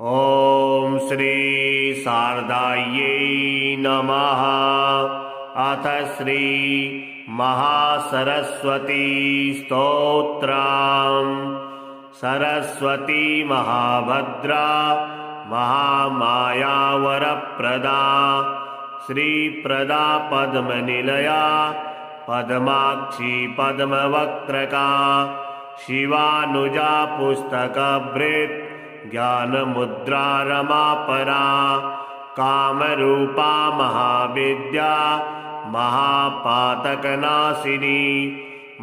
ॐ श्री शारदायै नमः। अथ श्री महासरस्वती स्तोत्रम्। सरस्वती महाभद्रा महामाया वरप्रदा श्रीप्रदा पद्मनिलया पद्माक्षी पद्मवक्त्रका शिवानुजा पुस्तकभृत् ज्ञानमुद्रा रमापरा कामरूपा महाविद्या महापातकनाशिनी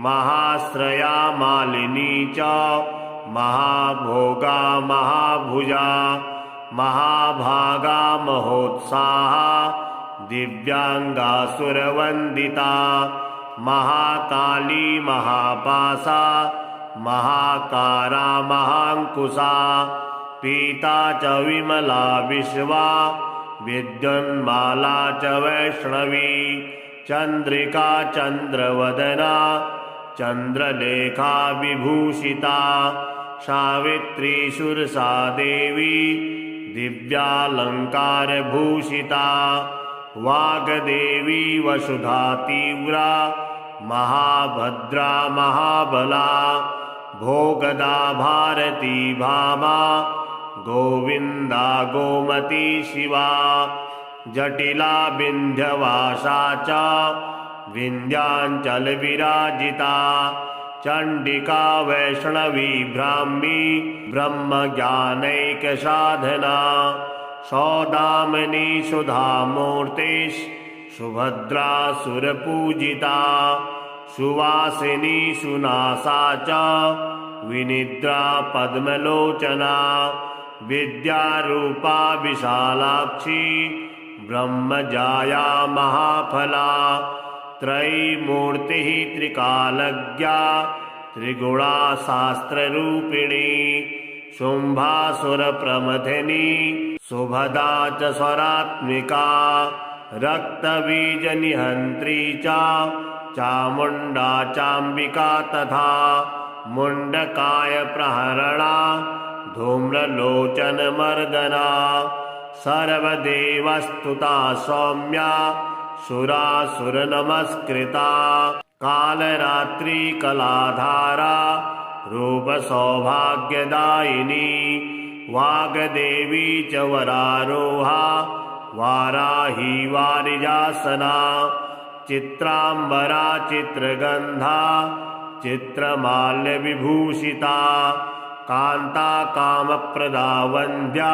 महाश्रया मालिनी च महाभोगा महाभुजा महाभागा महोत्साहा दिव्यांगासुरवंदिता महाकाली महापासा महाकारा महांकुशा पीता च विमला विश्वा विद्युन्माला च वैष्णवी चंद्रिका चंद्रवदना चंद्रलेखा विभूषिता सावित्री सुरसा देवी दिव्यालंकारभूषिता वाग्देवी वसुधा तीव्रा महाभद्रा महाबला भोगदा भारती भामा गोविंदा गोमती शिवा जटिला विंध्यवासा च विंध्याचल विराजिता चंडिका वैष्णवी ब्राह्मी ब्रह्मज्ञानैक साधना सौदामिनी सुधामूर्ति सुभद्रा सुरपूजिता सुवासिनी सुनासा च विनिद्रा पद्मलोचना विद्यारूपा विशालाक्षी ब्रह्मजाया महाफला त्रयीमूर्तिः त्रिकालज्ञा त्रिगुणा शास्त्ररूपिणी शुंभासुरप्रमथिनी सुभदा च स्वरात्मिका रक्तबीजनिहन्त्री च चामुण्डा चाम्बिका तथा मुण्डकाय प्रहरणा धूम्रलोचनमर्दना सर्वदेवस्तुता सौम्या सुरासुरनमस्कृता कालरात्रि कलाधारा रूपसौभाग्यदायिनी वाग्देवी च वरारोहा वाराही वारिजासना चित्रांबरा चित्रगंधा चित्रमाल्यविभूषिता कांता कामप्रदा वंद्या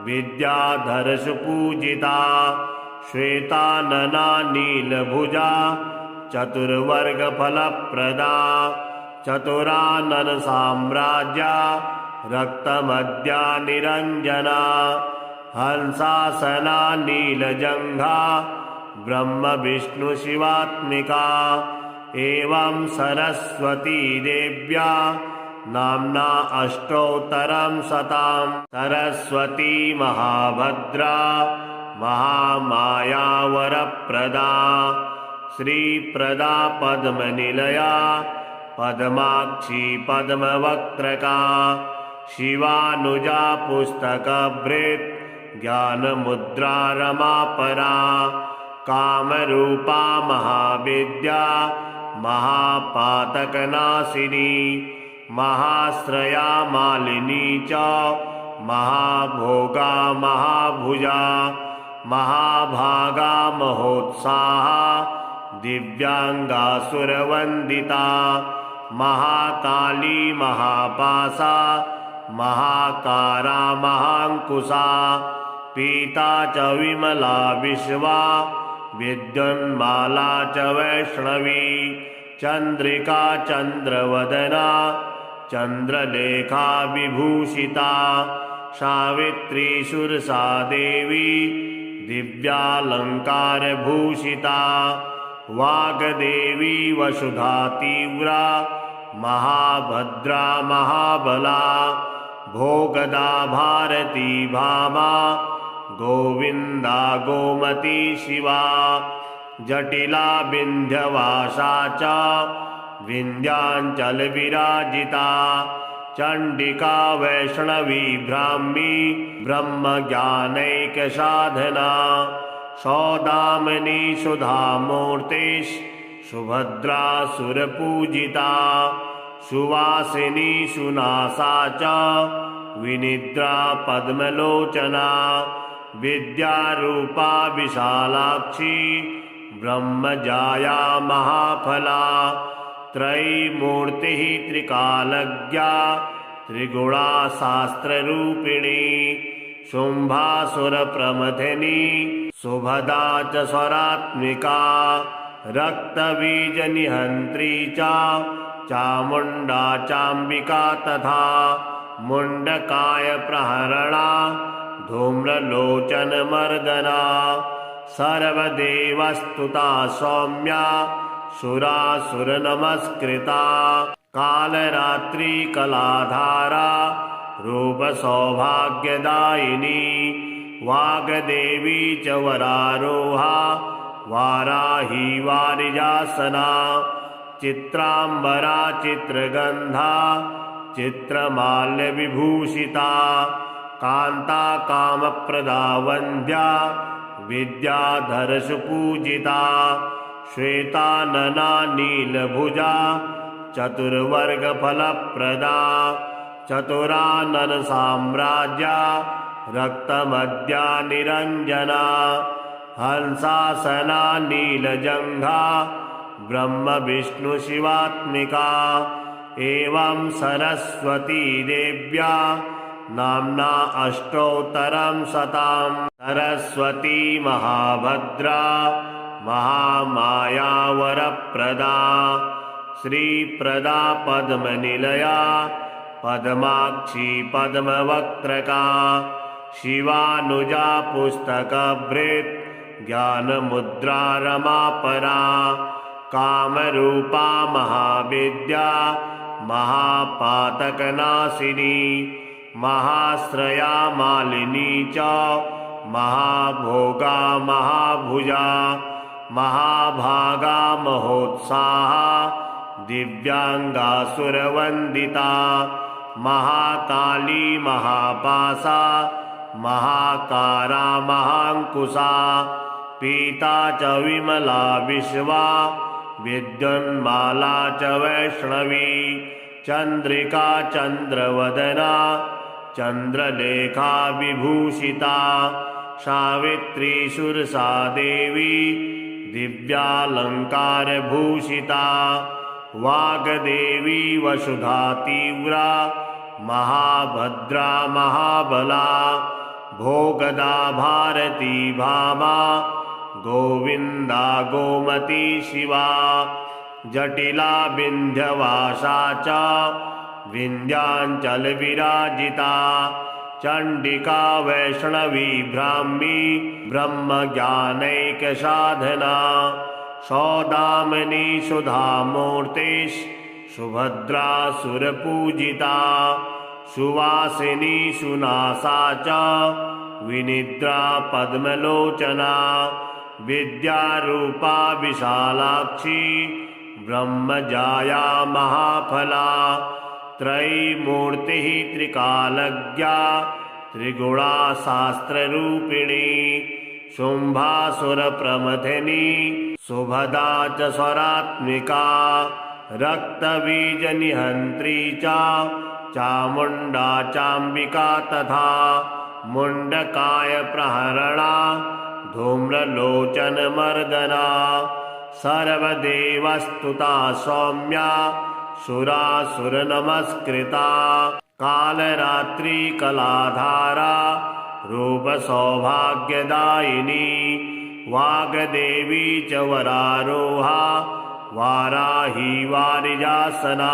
विद्याधरसुपूजिता श्वेतानना नीलभुजा चतुर्वर्गफलप्रदा चतुरानन साम्राज्या रक्तमद्या निरंजना हंसासना नीलजंघा ब्रह्म विष्णु शिवात्मिका एवं सरस्वती देव्या नाम्ना अष्टोत्तरं शतं सरस्वती महाभद्रा महामाया वरप्रदा श्रीप्रदा पद्मनिलया पद्माक्षी पद्मवक्त्रका शिवानुजा पुस्तकभृत् ज्ञानमुद्रा रमापरा कामरूपा महाविद्या महापातकनाशिनी महाश्रया मालिनी च महाभोगा महाभुजा महाभागा महोत्साहा दिव्यांगासुरवंदिता महाकाली महापासा महाकारा महांकुशा पीता च विमला विश्वा विद्युन्माला च वैष्णवी चंद्रिका चंद्रवदना चंद्रलेखा विभूषिता सावित्री सुरसा देवी दिव्यालंकारभूषिता वाग्देवी वसुधा तीव्रा महाभद्रा महाबला भोगदा भारती भामा गोविंदा गोमती शिवा जटिला विंध्यवासा च विंध्याचल विराजिता चण्डिका वैष्णवी ब्राह्मी ब्रह्मज्ञानैकसाधना सौदामिनी सुधामूर्तिः सुभद्रा सुरपूजिता सुवासिनी सुनासा च विनिद्रा पद्मलोचना विद्यारूपा विशालाक्षी ब्रह्मजाया महाफला त्रयीमूर्तिः त्रिकालज्ञा त्रिगुणा शास्त्ररूपिणी शुम्भासुरप्रमथिनी सुभदा च स्वरात्मिका रक्तबीजनिहन्त्री च चामुण्डा चाम्बिका तथा मुण्डकाय प्रहरणा धूम्रलोचनमर्दना सर्वदेवस्तुता सौम्या सुरासुरनमस्कृता कालरात्रि कलाधारा रूपसौभाग्यदायिनी वाग्देवी च वरारोहा वाराही वारिजासना चित्राम्बरा चित्रगन्धा चित्रमाल्यविभूषिता कान्ता कामप्रदा वन्द्या विद्याधरसुपूजिता श्वेतानना नीलभुजा चतुर्वर्गफलप्रदा चतुराननसाम्राज्या रक्तमद्या निरञ्जना हंसासना नीलजङ्घा ब्रह्मविष्णुशिवात्मिका एवं सरस्वती देव्या नाम्ना अष्टोत्तरं शतम् सरस्वती महाभद्रा महामाया वरप्रदा श्रीप्रदा पद्मनिलया पद्माक्षी पद्मवक्त्रका शिवानुजा पुस्तकभृत् ज्ञानमुद्रा रमापरा कामरूपा महाविद्या महापातकनाशिनी महाश्रया मालिनी च महाभोगा महाभुजा महाभागा महोत्साहा दिव्यांगासुरवन्दिता महाकाली महापासा महाकारा महाङ्कुशा पीता च विमला विश्वा विद्युन्माला च वैष्णवी चन्द्रिका चन्द्रवदना चन्द्रलेखा विभूषिता सावित्री सुरसा देवी दिव्यालङ्कारभूषिता वाग्देवी वसुधा तीव्रा महाभद्रा महाबला भोगदा भारती भामा गोविन्दा गोमती शिवा जटिला विन्ध्यवासा च विन्ध्याचलविराजिता चण्डिका वैष्णवी ब्राह्मी ब्रह्मज्ञानैकसाधना सौदामिनी सुधामूर्तिः सुभद्रा सुरपूजिता सुवासिनी सुनासा च विनिद्रा पद्मलोचना विद्यारूपा विशालाक्षी ब्रह्मजाया महाफला त्रयीमूर्तिः त्रिकालज्ञा त्रिगुणा शास्त्ररूपिणी शुम्भासुरप्रमथिनी सुभदा च स्वरात्मिका रक्तबीजनिहन्त्री च चामुण्डा चाम्बिका तथा मुण्डकाय प्रहरणा धूम्रलोचनमर्दना सर्वदेवस्तुता सौम्या सुरासुरनमस्कृता कालरात्रि कलाधारा रूपसौभाग्यदायिनी वाग्देवी च वरारोहा वाराही वारिजासना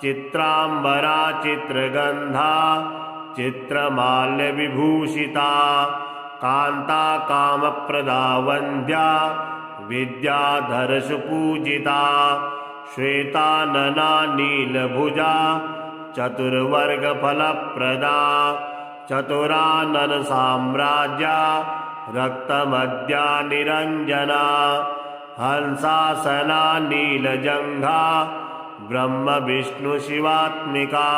चित्राम्बरा चित्रगन्धा चित्रमाल्यविभूषिता कान्ता कामप्रदा वन्द्या विद्याधरसुपूजिता श्वेतानना नीलभुजा चतुर्वर्गफलप्रदा चतुराननसाम्राज्या रक्तमद्या निरञ्जना हंसासना नीलजङ्घा ब्रह्मविष्णुशिवात्मिका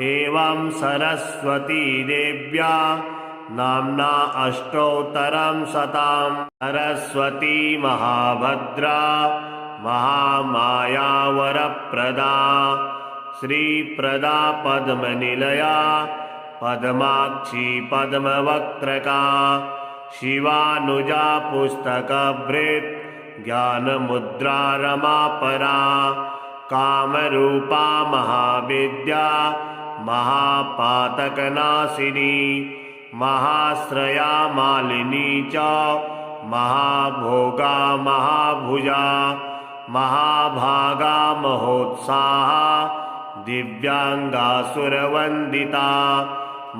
एवं सरस्वती देव्या नाम्ना अष्टोत्तरं शतं। सरस्वती महाभद्रा महामाया वरप्रदा श्रीप्रदा पद्मनिलया पद्माक्षी पद्मवक्त्रका शिवानुजा पुस्तकभृत् ज्ञानमुद्रा रमापरा कामरूपा महाविद्या महापातकनाशिनी महाश्रया मालिनी च महाभोगा महाभुजा महाभागा महोत्साहा दिव्यांगासुरवंदिता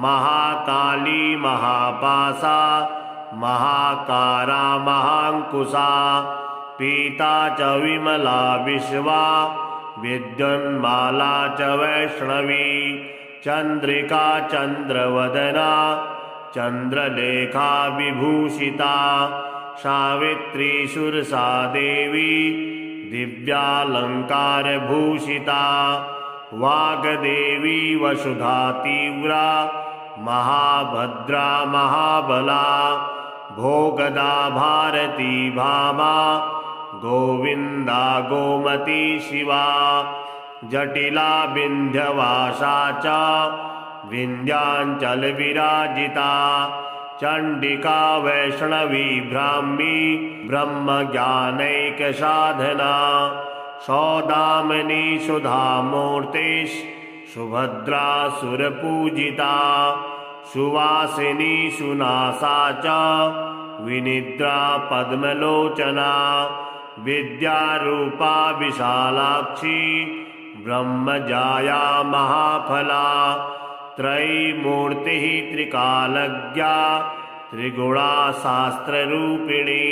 महाकाली महापासा महाकारा महांकुशा पीता च विमला विश्वा विद्युन्माला च वैष्णवी चंद्रिका चंद्रवदना चंद्रलेखा विभूषिता सावित्री सुरसा देवी दिव्यालंकारभूषिता वाग्देवी वसुधा तीव्रा महाभद्रा महाबला भोगदा भारती भामा गोविंदा गोमती शिवा जटिला विंध्यवासा च विंध्याचल विराजिता चंडिका वैष्णवी ब्राह्मी ब्रह्मज्ञानैक साधना सौदामिनी सुधामूर्ति सुभद्रा सुरपूजिता सुवासिनी सुनासा च विनिद्रा पद्मलोचना विद्यारूपा विशालाक्षी ब्रह्मजाया महाफला त्रयीमूर्तिः त्रिकालज्ञा त्रिगुणा शास्त्ररूपिणी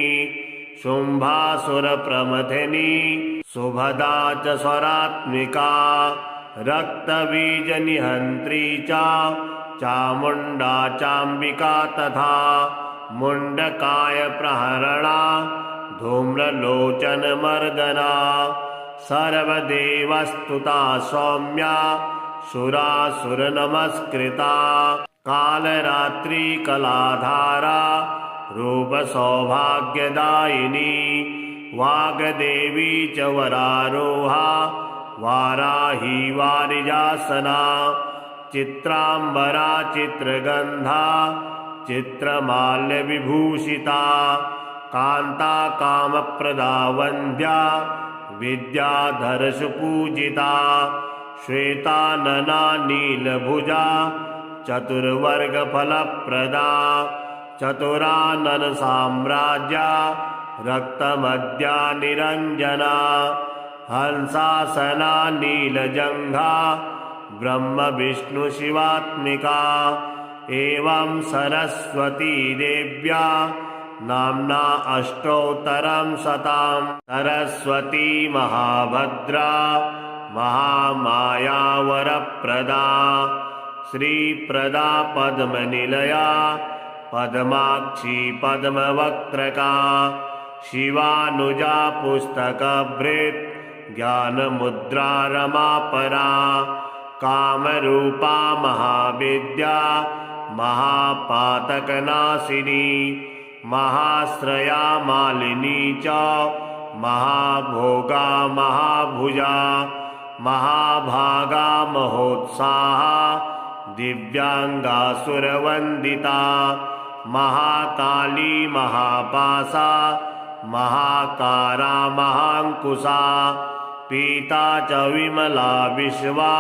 शुंभासुरप्रमथिनी सुभदा च स्वरात्मिका रक्तबीजनिहन्त्री च चामुण्डा चाम्बिका तथा मुण्डकाय प्रहरणा धूम्रलोचनमर्दना सर्वदेवस्तुता सौम्या सुरासुरनमस्कृता कालरात्रि कलाधारा रूपसौभाग्यदायिनी वाग्देवी च वरारोहा वाराही वारिजासना चित्रांबरा चित्रगंधा चित्रमाल्यविभूषिता कांता कामप्रदा वंद्या विद्याधरसुपूजिता श्वेतानना नीलभुजा चतुर्वर्गफलप्रदा चतुरानन साम्राज्या रक्तमद्या निरंजना हंसासना नीलजंघा ब्रह्म विष्णु शिवात्मिका एवं सरस्वती देव्या नाम्ना अष्टोत्तरं शतं। सरस्वती महाभद्रा महामाया वरप्रदा श्रीप्रदा पद्मनिलया पद्माक्षी पद्मवक्त्रका शिवानुजा पुस्तकभृत् ज्ञानमुद्रा रमापरा कामरूपा महाविद्या महापातकनाशिनी महाश्रया मालिनी च महाभोगा महाभुजा महाभागा महोत्साहा दिव्यांगासुरवंदिता महाकाली महापासा महाकारा महांकुशा पीता च विमला विश्वा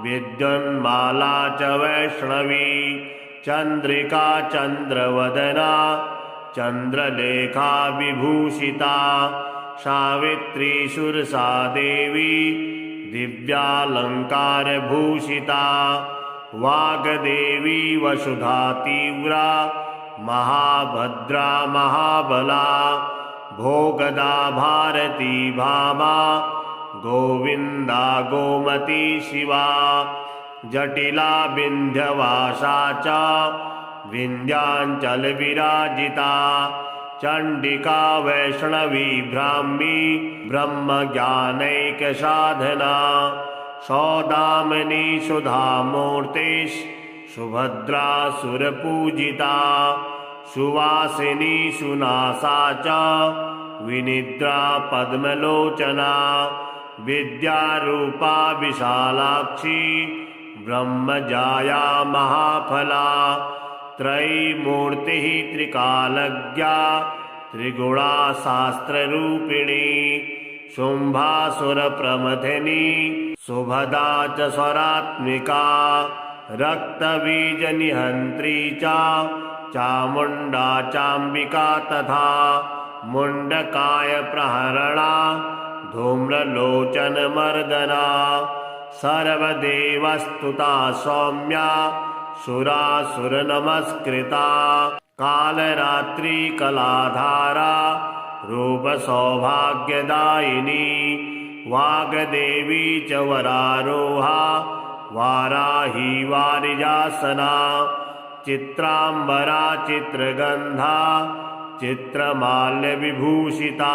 विद्युन्माला च वैष्णवी चंद्रिका चंद्रवदना चंद्रलेखा विभूषिता सावित्री सुरसा देवी दिव्यालंकारभूषिता वाग्देवी वसुधा तीव्रा महाभद्रा महाबला भोगदा भारती भामा गोविंदा गोमती शिवा जटिला विंध्यवासा च विंध्याचल विराजिता चण्डिका वैष्णवी ब्राह्मी ब्रह्मज्ञानैकसाधना सौदामिनी सुधामूर्तिः सुभद्रा सुरपूजिता सुवासिनी सुनासा च विनिद्रा पद्मलोचना विद्यारूपा विशालाक्षी ब्रह्मजाया महाफला त्रयीमूर्तिः त्रिकालज्ञा त्रिगुणा शास्त्ररूपिणी शुम्भासुरप्रमथिनी सुभदा च स्वरात्मिका रक्तबीजनिहन्त्री च चामुण्डा चाम्बिका तथा मुण्डकाय प्रहरणा धूम्रलोचनमर्दना सर्वदेवस्तुता सौम्या सुरासुरनमस्कृता कालरात्रि कलाधारा रूपसौभाग्यदायिनी वाग्देवी च वरारोहा वाराही वारिजासना चित्राम्बरा चित्रगन्धा चित्रमाल्यविभूषिता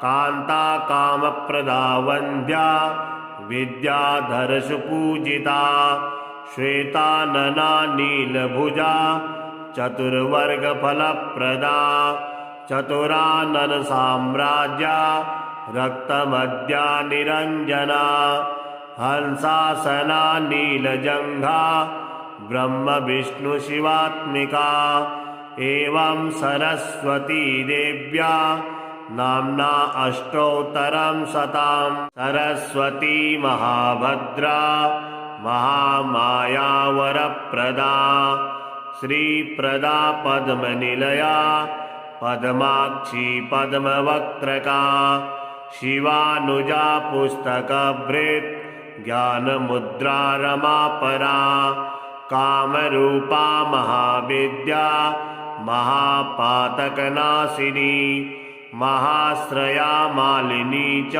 कान्ता कामप्रदा वन्द्या विद्याधरसुपूजिता श्वेतानना नीलभुजा चतुर्वर्गफलप्रदा चतुराननसाम्राज्या रक्तमद्या निरञ्जना हंसासना नीलजङ्घा ब्रह्मविष्णुशिवात्मिका एवं सरस्वती देव्या नाम्ना अष्टोत्तरं शतं सरस्वती महाभद्रा महामाया वरप्रदा श्रीप्रदा पद्मनिलया पद्माक्षी पद्मवक्त्रका शिवानुजा पुस्तकभृत् ज्ञानमुद्रा रमापरा कामरूपा महाविद्या महापातकनाशिनी महाश्रया मालिनी च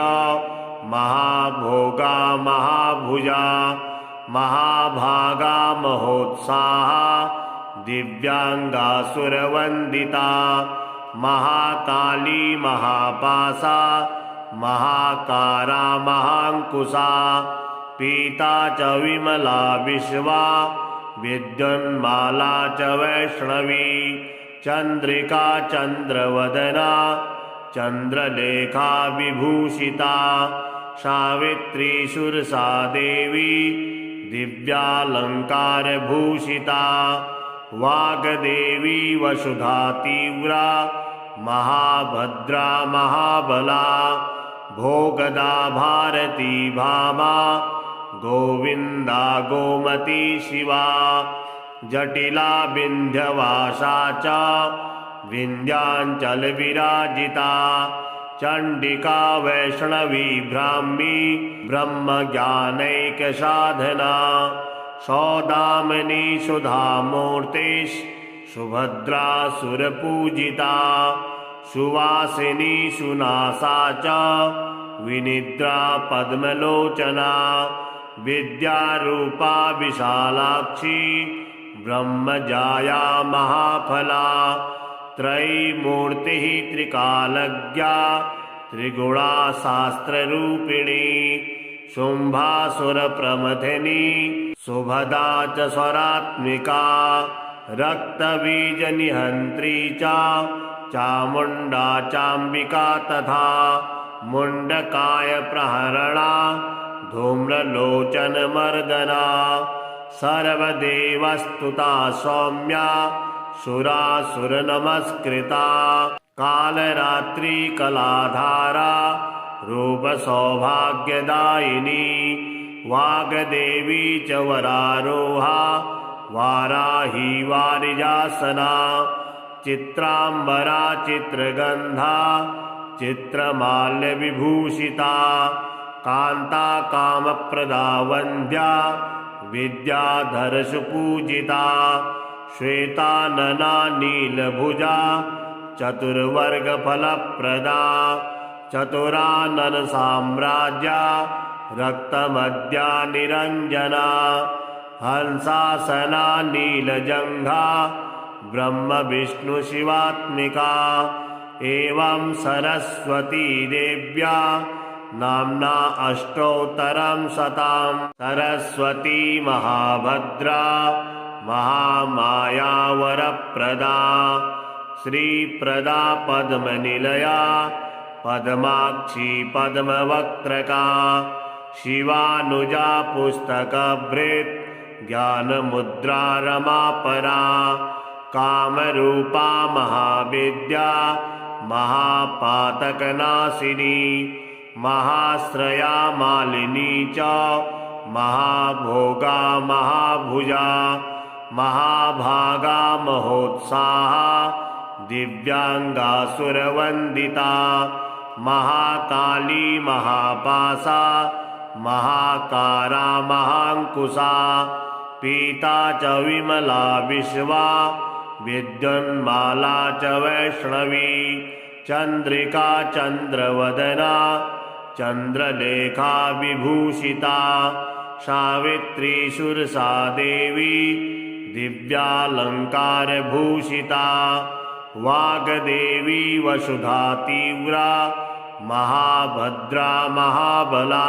महाभोगा महाभुजा महाभागा महोत्साहा दिव्यांगासुरवन्दिता महाकाली महापासा महाकारा महाङ्कुशा पीता च विमला विश्वा विद्युन्माला च वैष्णवी चन्द्रिका चन्द्रवदना चन्द्रलेखा विभूषिता सावित्री सुरसा देवी दिव्यालङ्कारभूषिता वाग्देवी वसुधा तीव्रा महाभद्रा महाबला भोगदा भारती भामा गोविन्दा गोमती शिवा जटिला विन्ध्यवासा च विन्ध्याचलविराजिता चण्डिका वैष्णवी ब्राह्मी ब्रह्मज्ञानैकसाधना सौदामिनी सुधामूर्तिः सुभद्रा सुरपूजिता सुवासिनी सुनासा च विनिद्रा पद्मलोचना विद्यारूपा विशालाक्षी ब्रह्मजाया महाफला त्रयीमूर्तिः त्रिकालज्ञा त्रिगुणा शास्त्ररूपिणी शुम्भासुरप्रमथिनी सुभदा च स्वरात्मिका रक्तबीजनिहन्त्री च चामुण्डा चाम्बिका तथा मुण्डकाय प्रहरणा धूम्रलोचनमर्दना सर्वदेवस्तुता सौम्या सुरासुरनमस्कृता कालरात्रि कलाधारा रूपसौभाग्यदायिनी वाग्देवी च वरारोहा वाराही वारिजासना चित्राम्बरा चित्रगन्धा चित्रमाल्यविभूषिता कान्ता कामप्रदा वन्द्या विद्याधरसुपूजिता श्वेतानना नीलभुजा चतुर्वर्गफलप्रदा चतुराननसाम्राज्या रक्तमद्या निरञ्जना हंसासना नीलजङ्घा ब्रह्मविष्णुशिवात्मिका एवं सरस्वती देव्या नाम्ना अष्टोत्तरं शतं सरस्वती महाभद्रा महामाया वरप्रदा श्रीप्रदा पद्मनिलया पद्माक्षी पद्मवक्त्रका शिवानुजा पुस्तकभृत् ज्ञानमुद्रा रमापरा कामरूपा महाविद्या महापातकनाशिनी महाश्रया मालिनी च महाभोगा महाभुजा महाभागा महोत्साहा दिव्यांगासुरवंदिता महाकाली महापासा महाकारा महांकुशा पीता च विमला विश्वा विद्युन्माला च वैष्णवी चंद्रिका चंद्रवदना चंद्रलेखा विभूषिता सावित्री सुरसा देवी दिव्यालंकारभूषिता वाग्देवी वसुधा तीव्रा महाभद्रा महाबला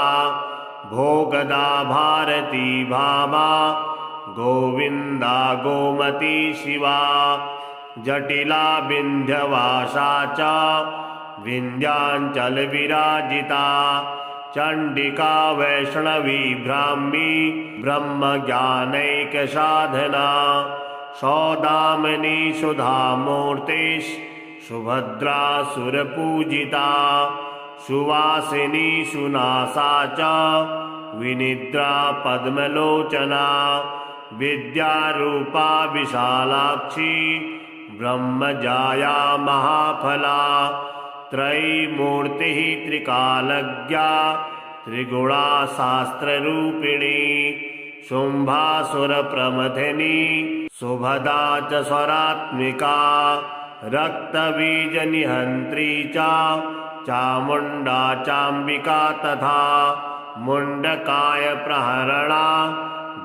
भोगदा भारती भामा गोविंदा गोमती शिवा जटिला विंध्यवासा च विंध्याचल विराजिता चंडिका वैष्णवी ब्राह्मी ब्रह्मज्ञानैक साधना सौदामिनी सुधामूर्ति सुभद्रा सुरपूजिता सुवासिनी सुनासा च विनिद्रा पद्मलोचना विद्यारूपा विशालाक्षी ब्रह्मजाया महाफला त्रयीमूर्तिः त्रिकालज्ञा त्रिगुणा शास्त्ररूपिणी शुंभासुरप्रमथिनी सुभदा च स्वरात्मिका रक्तबीजनिहन्त्री च चामुण्डा चाम्बिका तथा मुण्डकाय प्रहरणा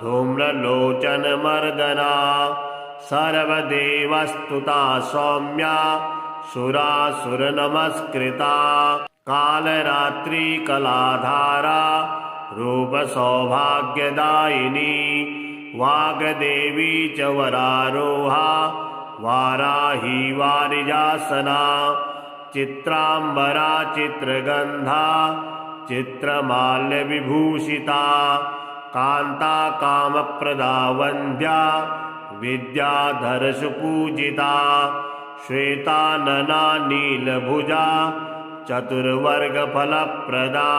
धूम्रलोचनमर्दना सर्वदेवस्तुता सौम्या सुरासुरनमस्कृता कालरात्रि कलाधारा रूपसौभाग्यदायिनी वाग्देवी च वरारोहा वाराही वारिजासना चित्रांबरा चित्रगंधा चित्रमाल्यविभूषिता कांता कामप्रदा वंद्या विद्याधरसुपूजिता श्वेतानना नीलभुजा चतुर्वर्गफलप्रदा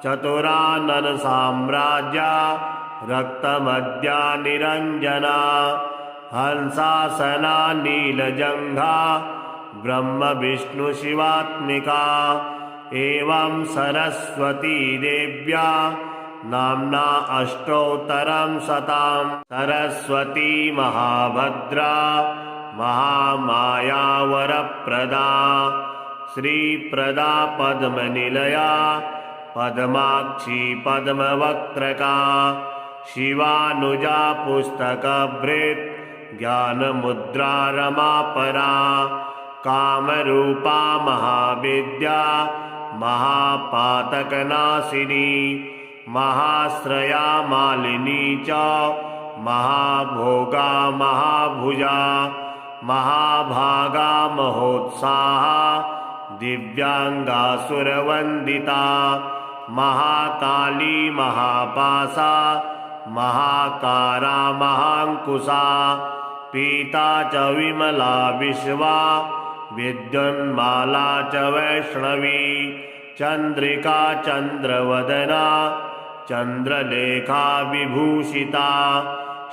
चतुरानन साम्राज्या रक्तमद्या निरंजना हंसासना नीलजंघा ब्रह्म विष्णु शिवात्मिका एवं सरस्वती देव्या नाम्ना अष्टोत्तरं शतं सरस्वती महाभद्रा महामाया वरप्रदा श्रीप्रदा पद्मनिलया पद्माक्षी पद्मवक्त्रका शिवानुजा पुस्तकभृत् ज्ञानमुद्रा रमापरा कामरूपा महाविद्या महापातकनाशिनी महाश्रया मालिनी च महाभोगा महाभुजा महाभागा महोत्साहा दिव्यांगासुरवंदिता महाकाली महापासा महाकारा महांकुशा पीता च विमला विश्वा विद्युन्माला च वैष्णवी चंद्रिका चंद्रवदना चंद्रलेखा विभूषिता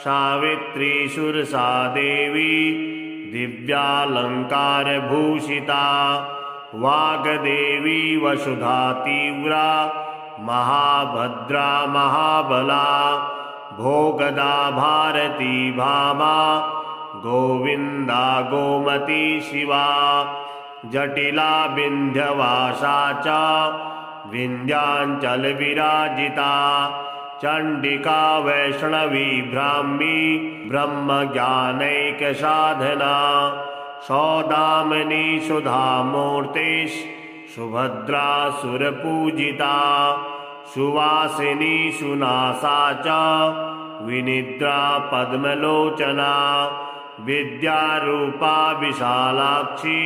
सावित्री सुरसा देवी दिव्यालंकारभूषिता वाग्देवी वसुधा तीव्रा महाभद्रा महाबला भोगदा भारती भामा गोविंदा गोमती शिवा जटिला विंध्यवासा च विंध्याचल विराजिता चण्डिका वैष्णवी ब्राह्मी ब्रह्मज्ञानैकसाधना सौदामिनी सुधामूर्तिः सुभद्रा सुरपूजिता सुवासिनी सुनासा च विनिद्रा पद्मलोचना विद्यारूपा विशालाक्षी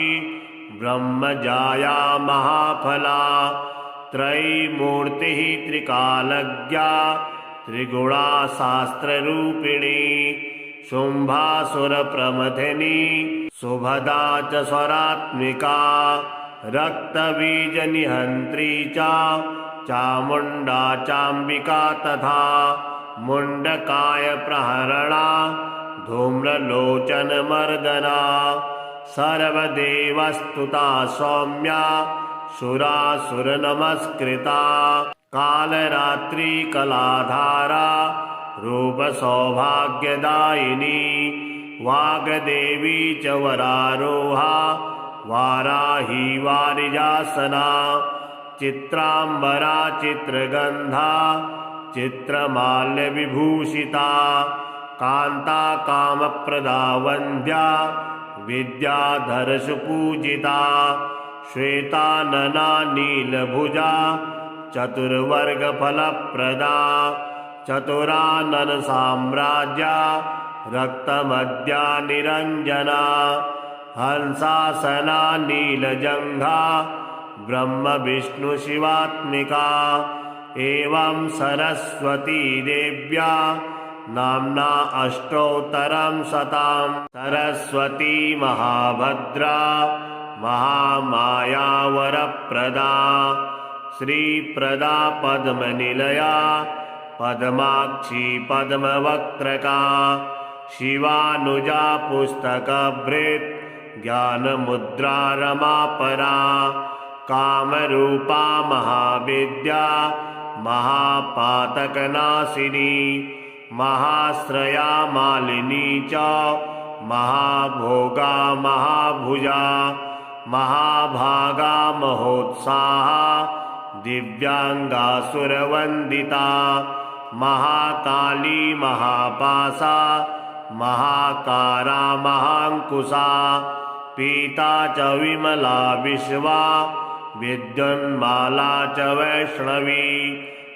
ब्रह्मजाया महाफला त्रयीमूर्तिः त्रिकालज्ञा त्रिगुणा शास्त्ररूपिणी शुम्भासुरप्रमथिनी सुभदा च स्वरात्मिका रक्तबीजनिहन्त्री च चामुण्डा चाम्बिका तथा मुण्डकाय प्रहरणा धूम्रलोचनमर्दना सर्वदेवस्तुता सौम्या सुरासुरनमस्कृता कालरात्रि कलाधारा रूपसौभाग्यदायिनी वाग्देवी च वरारोहा वाराही वारिजासना चित्राम्बरा चित्रगन्धा चित्रमाल्यविभूषिता कान्ता कामप्रदा वन्द्या विद्याधरसुपूजिता श्वेतानना नीलभुजा चतुर्वर्गफलप्रदा चतुराननसाम्राज्या रक्तमद्या निरञ्जना हंसासना नीलजङ्घा ब्रह्मविष्णुशिवात्मिका एवं सरस्वती देव्या नाम्ना अष्टोत्तरं शतं सरस्वती महाभद्रा महामाया वरप्रदा श्रीप्रदा पद्मनिलया पद्माक्षी पद्मवक्त्रका शिवानुजा पुस्तकभृत् ज्ञानमुद्रा रमापरा कामरूपा महाविद्या महापातकनाशिनी महाश्रया मालिनी च महाभोगा महाभुजा महाभागा महोत्साहा दिव्यांगासुरवन्दिता महाकाली महापासा महाकारा महाङ्कुशा पीता च विमला विश्वा विद्युन्माला च वैष्णवी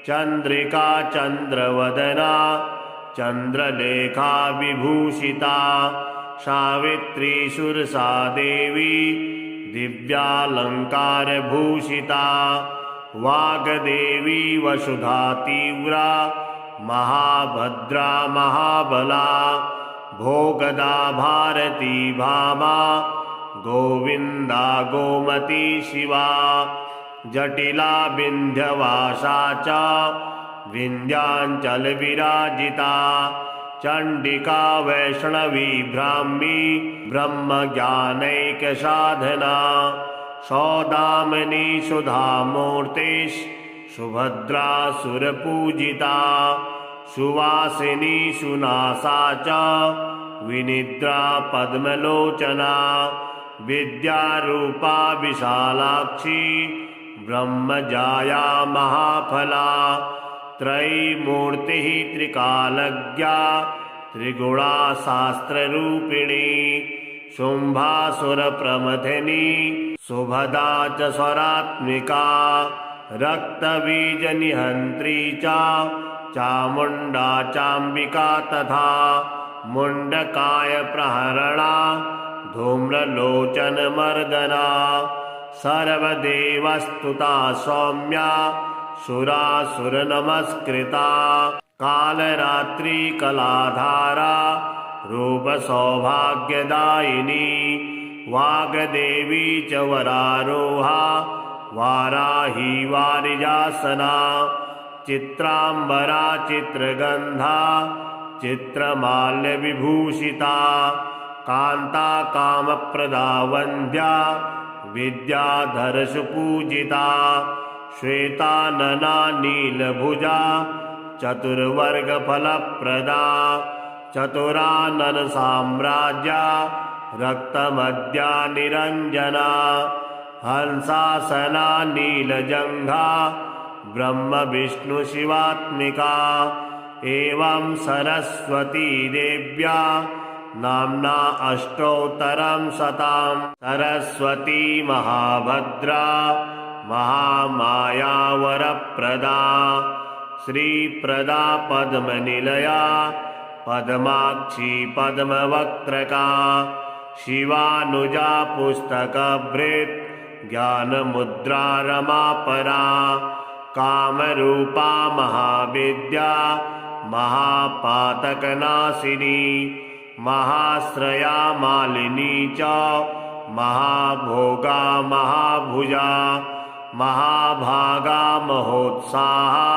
चन्द्रिका चन्द्रवदना चन्द्रलेखा विभूषिता सावित्री सुरसा देवी दिव्यालङ्कारभूषिता वाग्देवी वसुधा तीव्रा महाभद्रा महाबला भोगदा भारती भामा गोविन्दा गोमती शिवा जटिला विन्ध्यवासा च विन्ध्याचलविराजिता चण्डिका वैष्णवी ब्राह्मी ब्रह्मज्ञानैकसाधना सौदामिनी सुधामूर्तिः सुभद्रा सुरपूजिता सुवासिनी सुनासा च विनिद्रा पद्मलोचना विद्यारूपा विशालाक्षी ब्रह्मजाया महाफला त्रयीमूर्तिः त्रिकालज्ञा त्रिगुणा शास्त्ररूपिणी शुम्भासुरप्रमथिनी सुभदा च स्वरात्मिका रक्तबीजनिहन्त्री च चामुण्डा चाम्बिका तथा मुण्डकाय प्रहरणा धूम्रलोचनमर्दना सर्वदेवस्तुता सौम्या सुरासुरनमस्कृता कालरात्रि कलाधारा रूपसौभाग्यदायिनी वाग्देवी च वरारोहा वाराही वारिजासना चित्राम्बरा चित्रगन्धा चित्रमाल्यविभूषिता कान्ता कामप्रदा वन्द्या विद्याधरसुपूजिता श्वेतानना नीलभुजा चतुर्वर्गफलप्रदा चतुराननसाम्राज्या रक्तमद्या निरञ्जना हंसासना नीलजङ्घा ब्रह्म विष्णु शिवात्मिका। एवं सरस्वती देव्या नाम्ना अष्टोत्तरं शतं। सरस्वती महाभद्रा महामाया वरप्रदा श्रीप्रदा पद्मनिलया पद्माक्षी पद्मवक्त्रका शिवानुजा पुस्तकभृत् ज्ञानमुद्रा रमापरा कामरूपा महाविद्या महापातकनाशिनी महाश्रया मालिनी च महाभोगा महाभुजा महाभागा महोत्साहा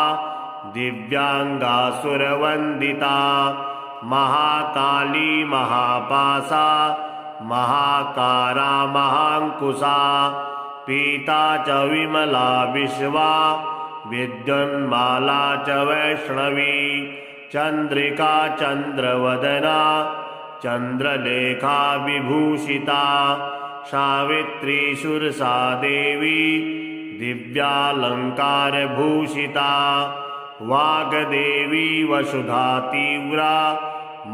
दिव्यांगासुरवंदिता महाकाली महापासा महाकारा महांकुशा पीता च विमला विश्वा विद्युन्माला च वैष्णवी चंद्रिका चंद्रवदना चंद्रलेखा विभूषिता सावित्री सुरसा देवी दिव्यालंकारभूषिता वाग्देवी वसुधा तीव्रा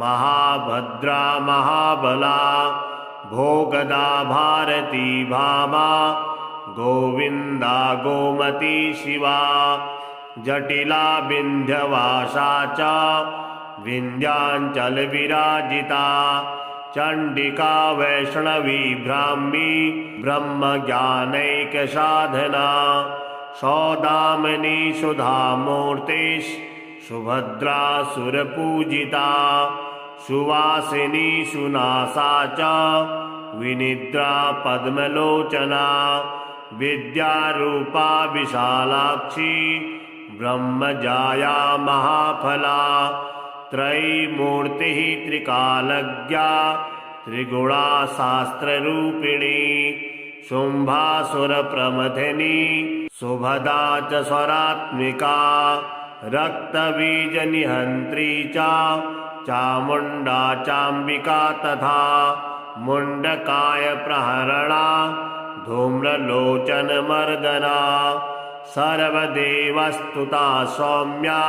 महाभद्रा महाबला भोगदा भारती भामा गोविंदा गोमती शिवा जटिला विंध्यवासा च विंध्याचल विराजिता चंडिका वैष्णवी ब्राह्मी ब्रह्मज्ञानैक साधना सौदामिनी सुधामूर्ति सुभद्रा सुरपूजिता सुवासिनी सुनासा च विनिद्रा पद्मलोचना विद्यारूपा विशालाक्षी ब्रह्मजाया महाफला त्रयीमूर्तिः त्रिकालज्ञा त्रिगुणा शास्त्ररूपिणी शुंभासुरप्रमथिनी सुभदा च स्वरात्मिका रक्तबीजनिहन्त्री च चामुण्डा चाम्बिका तथा मुण्डकाय प्रहरणा धूम्रलोचनमर्दना सर्वदेवस्तुता सौम्या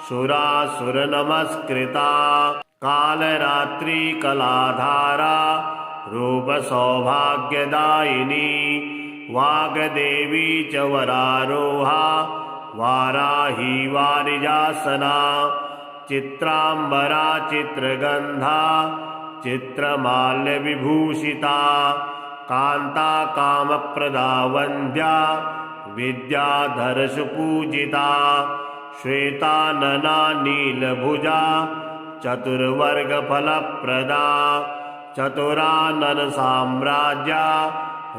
सुरासुरनमस्कृता कालरात्रि कलाधारा रूपसौभाग्यदायिनी वाग्देवी च वरारोहा वाराही वारिजासना चित्रांबरा चित्रगंधा चित्रमाल्यविभूषिता कांता कामप्रदा वंद्या विद्याधरसुपूजिता श्वेतानना नीलभुजा चतुर्वर्गफलप्रदा चतुरानन साम्राज्या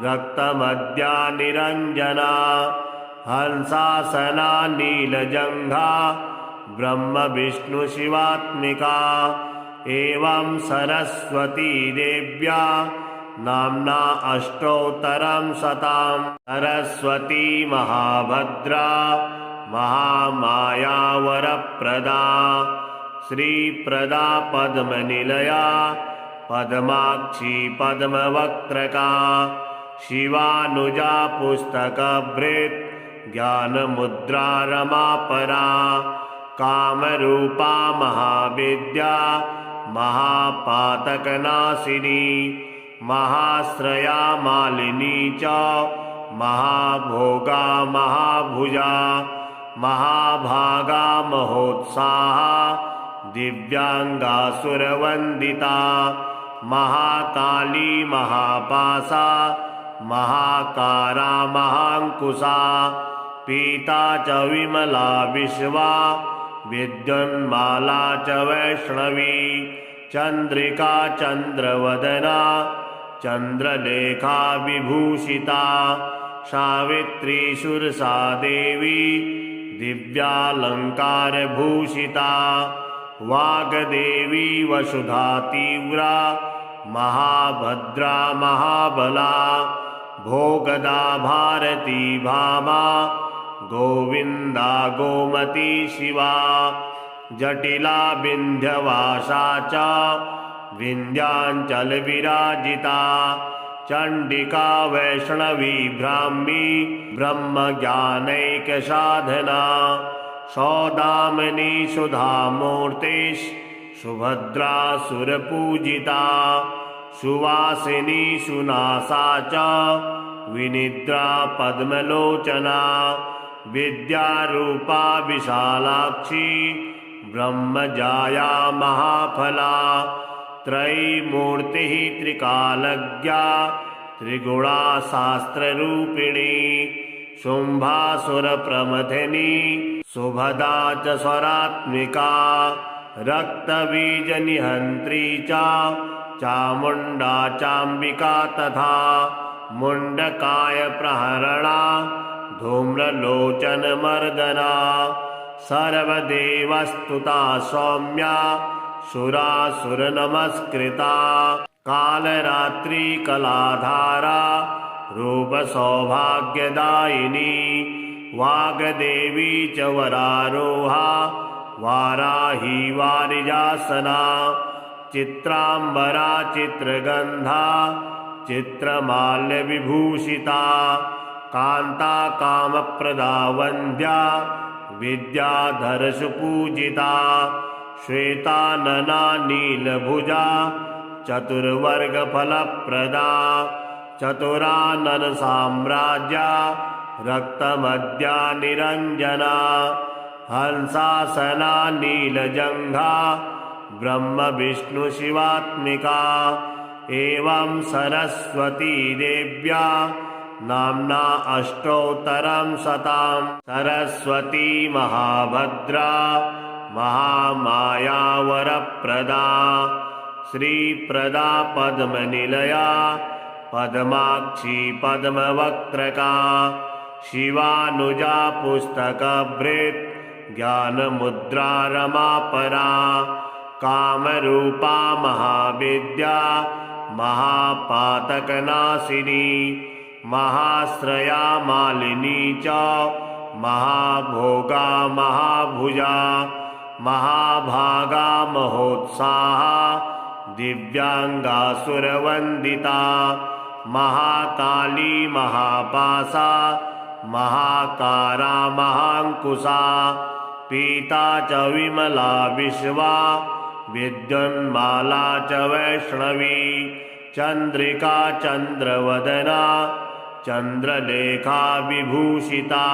रक्तमद्या निरंजना हंसासना नीलजंघा ब्रह्म विष्णु शिवात्मिका। एवं सरस्वती देव्या नाम्ना अष्टोत्तरं शतं। सरस्वती महाभद्रा महामाया वरप्रदा श्रीप्रदा पद्मनिलया पद्माक्षी पद्मवक्त्रका शिवानुजा पुस्तकभृत् ज्ञानमुद्रा रमापरा कामरूपा महाविद्या महापातकनाशिनी महाश्रया मालिनी च महाभोगा महाभुजा महाभागा महोत्साहा दिव्यांगासुरवंदिता महाकाली महापासा महाकारा महांकुशा पीता च विमला विश्वा विद्युन्माला च वैष्णवी चंद्रिका चंद्रवदना चंद्रलेखा विभूषिता सावित्री सुरसा देवी दिव्यालंकारभूषिता वाग्देवी वसुधा तीव्रा महाभद्रा महाबला भोगदा भारती भामा गोविंदा गोमती शिवा जटिला विंध्यवासा च विंध्याचल विराजिता चण्डिका वैष्णवी ब्राह्मी ब्रह्मज्ञानैकसाधना सौदामिनी सुधामूर्तिः सुभद्रा सुरपूजिता सुवासिनी सुनासा च विनिद्रा पद्मलोचना विद्यारूपा विशालाक्षी ब्रह्मजाया महाफला त्रयीमूर्तिः त्रिकालज्ञा त्रिगुणा शास्त्ररूपिणी शुम्भासुरप्रमथिनी सुभदा च स्वरात्मिका रक्तबीजनिहन्त्री च चामुण्डा चाम्बिका तथा मुण्डकाय प्रहरणा धूम्रलोचनमर्दना सर्वदेवस्तुता सौम्या सुरासुरनमस्कृता कालरात्रि कलाधारा रूपसौभाग्यदायिनी वाग्देवी च वरारोहा वाराही वारिजासना चित्राम्बरा चित्रगन्धा चित्रमाल्यविभूषिता कान्ता कामप्रदा वन्द्या विद्याधरसुपूजिता श्वेतानना नीलभुजा चतुर्वर्गफलप्रदा चतुराननसाम्राज्या रक्तमद्या निरञ्जना हंसासना नीलजङ्घा ब्रह्मविष्णुशिवात्मिका एवं सरस्वती देव्या नाम्ना अष्टोत्तरं शतम् सरस्वती महाभद्रा महामाया वरप्रदा श्रीप्रदा पद्मनिलया पद्माक्षी पद्मवक्त्रका शिवानुजा पुस्तकभृत् ज्ञानमुद्रा रमापरा कामरूपा महाविद्या महापातकनाशिनी महाश्रया मालिनी च महाभोगा महाभुजा महाभागा महोत्साहा दिव्यांगासुरवन्दिता महाकाली महापासा महाकारा महाङ्कुशा पीता च विमला विश्वा विद्युन्माला च वैष्णवी चन्द्रिका चन्द्रवदना चन्द्रलेखा विभूषिता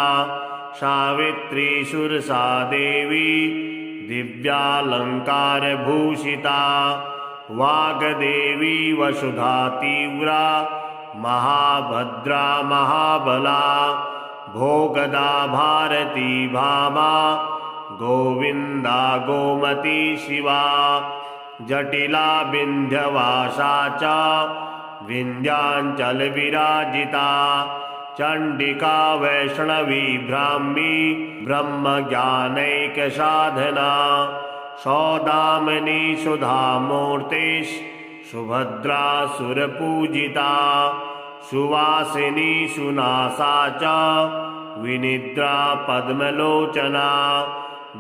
सावित्री सुरसा देवी दिव्यालङ्कारभूषिता वाग्देवी वसुधा तीव्रा महाभद्रा महाबला भोगदा भारती भामा गोविन्दा गोमती शिवा जटिला विन्ध्यवासा च विन्ध्याचलविराजिता चण्डिका वैष्णवी ब्राह्मी ब्रह्मज्ञानैकसाधना सौदामिनी सुधामूर्तिः सुभद्रा सुरपूजिता सुवासिनी सुनासा च विनिद्रा पद्मलोचना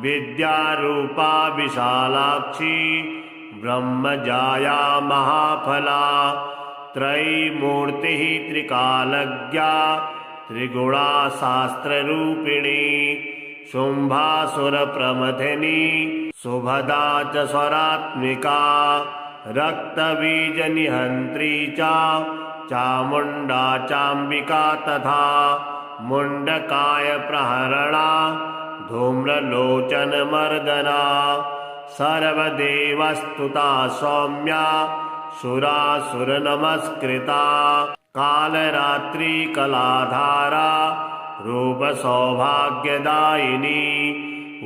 विद्यारूपा विशालाक्षी ब्रह्मजाया महाफला त्रयीमूर्तिः त्रिकालज्ञा त्रिगुणा शास्त्ररूपिणी शुम्भासुरप्रमथिनी सुभदा च स्वरात्मिका रक्तबीजनिहन्त्री च चामुण्डा चाम्बिका तथा मुण्डकाय प्रहरणा धूम्रलोचनमर्दना सर्वदेवस्तुता सौम्या सुरासुरनमस्कृता कालरात्रि कलाधारा रूपसौभाग्यदायिनी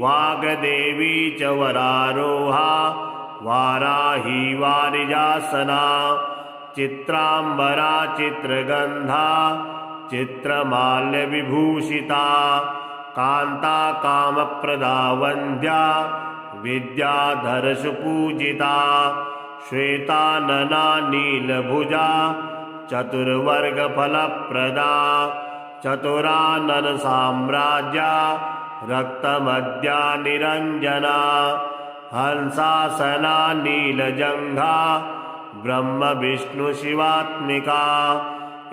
वाग्देवी च वरारोहा वाराही वारिजासना चित्राम्बरा चित्रगन्धा चित्रमाल्यविभूषिता कान्ता कामप्रदा वन्द्या विद्याधरसुपूजिता श्वेतानना नीलभुजा चतुर्वर्गफलप्रदा चतुराननसाम्राज्या रक्तमद्या निरञ्जना हंसासना नीलजङ्घा ब्रह्मविष्णुशिवात्मिका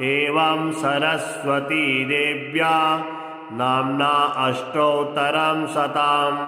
एवं सरस्वती देव्या नाम्ना अष्टोत्तरं शतम्।